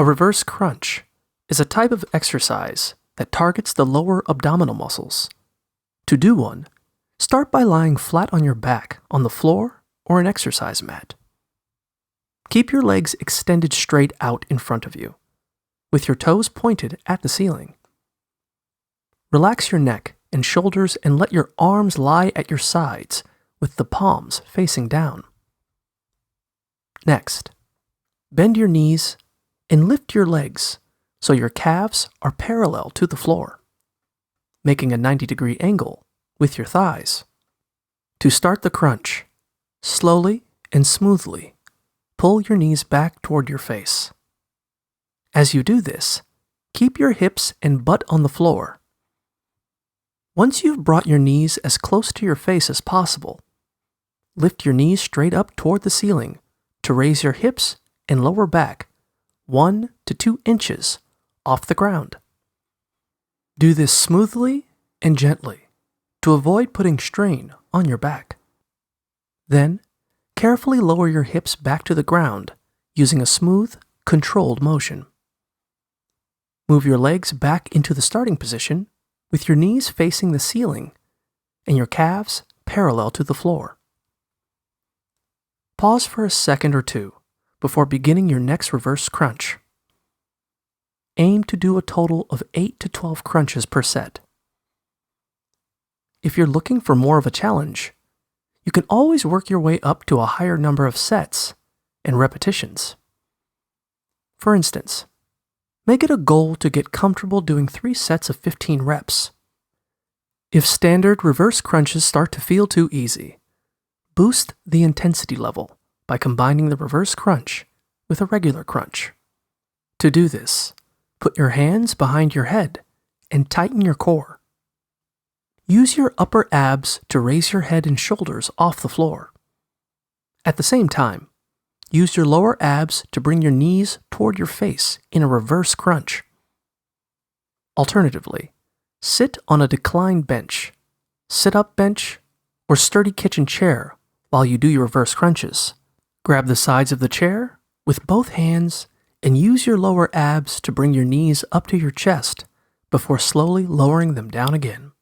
A reverse crunch is a type of exercise that targets the lower abdominal muscles. To do one, start by lying flat on your back on the floor or an exercise mat. Keep your legs extended straight out in front of you, with your toes pointed at the ceiling. Relax your neck and shoulders and let your arms lie at your sides with the palms facing down. Next, bend your knees and lift your legs so your calves are parallel to the floor, making a 90-degree angle with your thighs. To start the crunch, slowly and smoothly, pull your knees back toward your face. As you do this, keep your hips and butt on the floor. Once you've brought your knees as close to your face as possible, lift your knees straight up toward the ceiling to raise your hips and lower back 1 to 2 inches off the ground. Do this smoothly and gently to avoid putting strain on your back. Then, carefully lower your hips back to the ground using a smooth, controlled motion. Move your legs back into the starting position with your knees facing the ceiling and your calves parallel to the floor. Pause for a second or two before beginning your next reverse crunch. Aim to do a total of 8 to 12 crunches per set. If you're looking for more of a challenge, you can always work your way up to a higher number of sets and repetitions. For instance, make it a goal to get comfortable doing 3 sets of 15 reps. If standard reverse crunches start to feel too easy, boost the intensity level by combining the reverse crunch with a regular crunch. To do this, put your hands behind your head and tighten your core. Use your upper abs to raise your head and shoulders off the floor. At the same time, use your lower abs to bring your knees toward your face in a reverse crunch. Alternatively, sit on a declined bench, sit-up bench, or sturdy kitchen chair while you do your reverse crunches. Grab the sides of the chair with both hands and use your lower abs to bring your knees up to your chest before slowly lowering them down again.